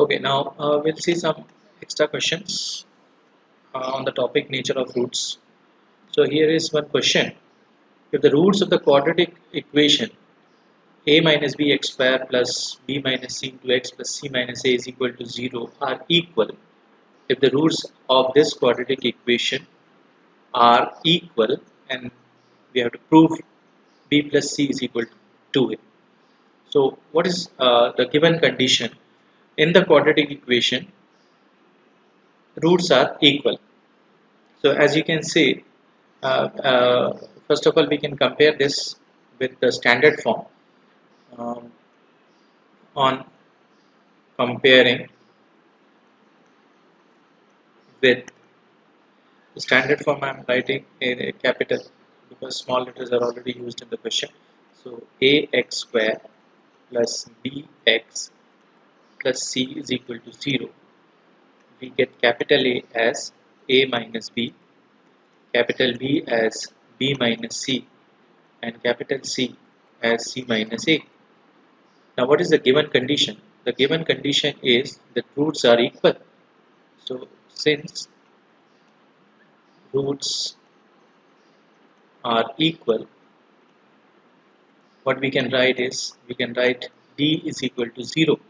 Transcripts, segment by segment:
Okay, now we'll see some extra questions on the topic nature of roots. So here is one question. If the roots of the quadratic equation a minus b x square plus b minus c into x plus c minus a is equal to 0 are equal, if the roots of this quadratic equation are equal, and we have to prove b plus c is equal to 2a. So what is the given condition? In the quadratic equation, roots are equal. So as you can see, first of all, we can compare this with the standard form. um, on comparing with the standard form, I'm writing in a capital because small letters are already used in the question. So ax square plus bx plus c is equal to 0. We get capital A as a minus b, capital B as b minus c, and capital C as c minus a. Now what is the given condition? The given condition is that roots are equal. So since roots are equal, what we can write is, we can write d is equal to 0.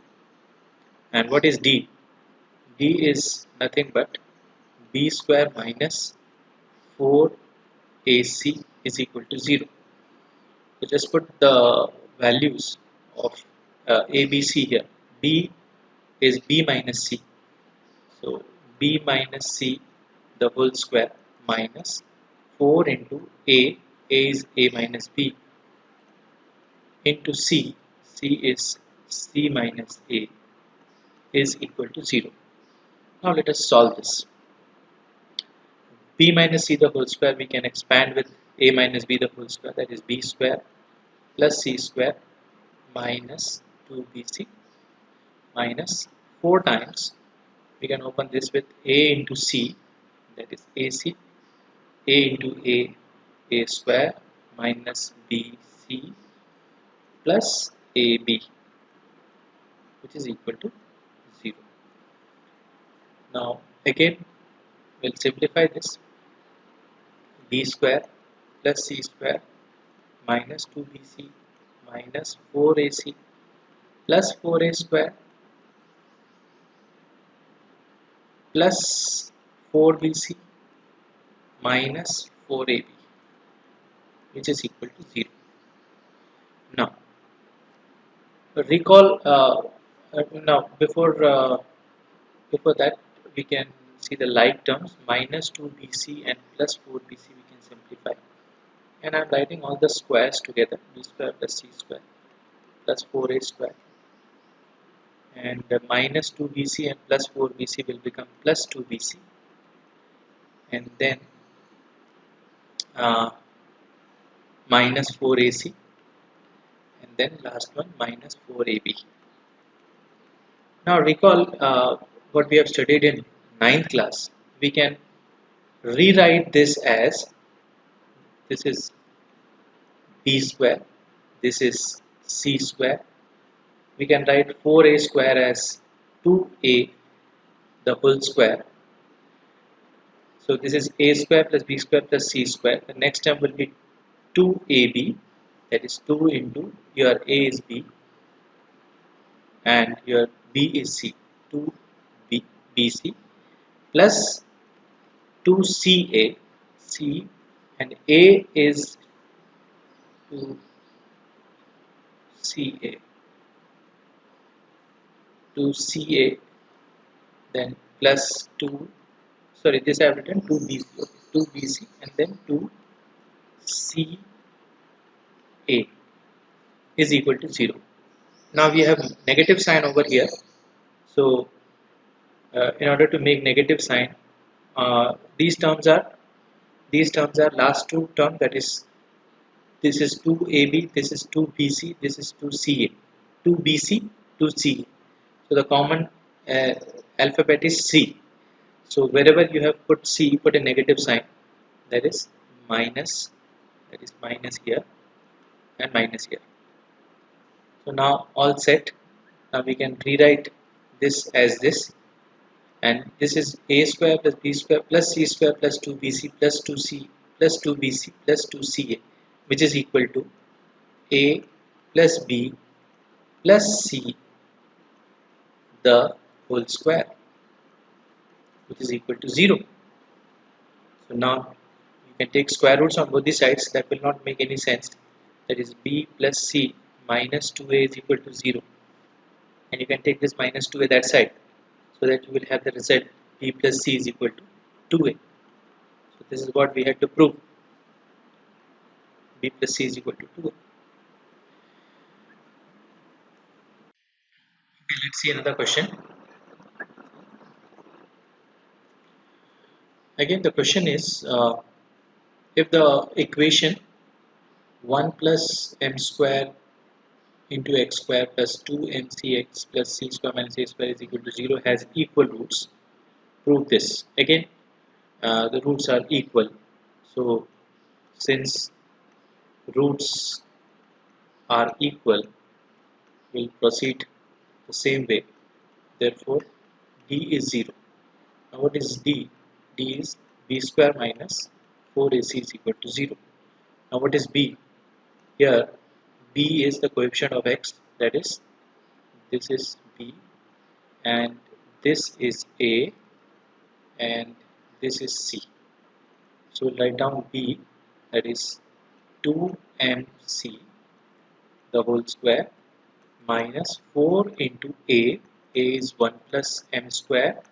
And what is d? D is nothing but b square minus 4ac is equal to 0. So just put the values of abc here. B is b minus c. So b minus c the whole square minus 4 into a is a minus b, into c, c is c minus a, is equal to 0. Now let us solve this. B minus c the whole square we can expand with a minus b the whole square, that is b square plus c square minus 2bc minus 4 times, we can open this with a into c, that is ac, a into a square minus bc plus ab, which is equal to 0. Now again we'll simplify this. B square plus c square minus 2bc minus 4ac plus 4a square plus 4bc minus 4ab, which is equal to 0. Now recall, now before that we can see the like terms. Minus 2bc and plus 4bc we can simplify, and I'm writing all the squares together. B square plus c square plus 4a square, and minus 2bc and plus 4bc will become plus 2bc, and then uh, minus 4ac, and then last one minus 4ab. Now recall what we have studied in ninth class. We can rewrite this as, this is b square, this is c square. We can write 4a square as 2a the whole square. So this is a square plus b square plus c square. The next term will be 2ab, that is 2 into your a is b and your b is c, 2bc plus 2ca, c, and a is 2ca, 2ca, then plus 2, sorry, this I have written 2bc, okay, 2bc and then 2ca is equal to 0. Now we have negative sign over here. So in order to make negative sign, uh, these terms are last two term, that is this is 2ab, this is 2bc, this is 2ca, 2bc, 2ca. So the common uh, alphabet is C. So wherever you have put C, put a negative sign, that is minus, here and minus here. So now all set. Now we can rewrite this as this, and this is a square plus b square plus c square plus 2bc plus 2c plus 2bc plus 2ca, which is equal to a plus b plus c the whole square, which is equal to 0. So now you can take square roots on both the sides. That will not make any sense. That is b plus c minus 2a is equal to 0, and you can take this minus 2a that side, so that you will have the result b plus c is equal to 2a. So this is what we had to prove, b plus c is equal to 2a. Okay, let's see another question. Again, the question is, if the equation 1 plus m square into x square plus 2mcx plus c square minus a square is equal to 0 has equal roots, prove this. Again, the roots are equal. So since roots are equal, we'll proceed the same way. Therefore, d is 0. Now what is d? D is b square minus 4ac is equal to 0. Now what is b? Here b is the coefficient of x, that is, this is b and this is a and this is c. So we'll write down b, that is 2mc the whole square minus 4 into a is 1 plus m square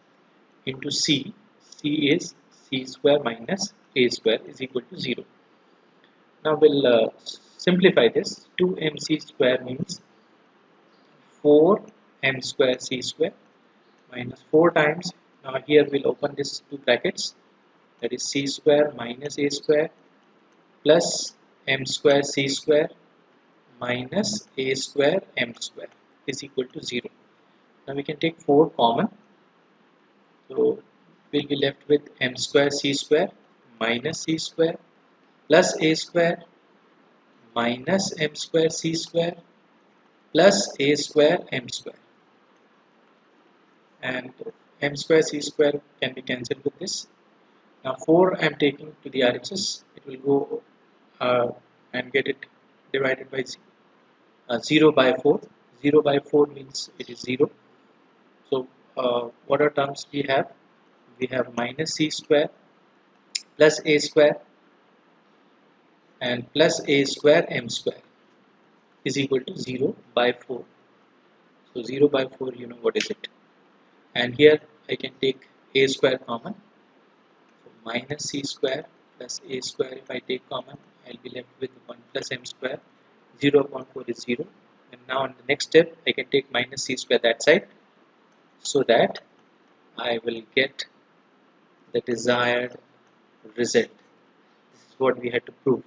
into c, c is c square minus a square is equal to 0. Now we'll simplify this. 2mc square means 4m square c square minus 4 times, now here we'll open this two brackets, that is c square minus a square plus m square c square minus a square m square is equal to 0. Now we can take 4 common, so we'll be left with m square c square minus c square plus a square minus m square c square plus a square m square, and m square c square can be cancelled with this. Now 4 I am taking to the RHS, it will go and get it divided by 0 by 4. 0 by 4 means it is 0. So what are terms we have? We have minus c square plus a square and plus a square m square is equal to 0 by 4. So 0 by 4, you know what is it. And here I can take a square common. So minus c square plus a square, if I take common, I'll be left with 1 plus m square. 0 upon 4 is 0. And now in the next step, I can take minus c square that side, so that I will get the desired result. This is what we had to prove.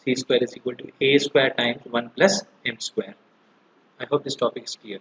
C square is equal to a square times 1 plus m square. I hope this topic is clear.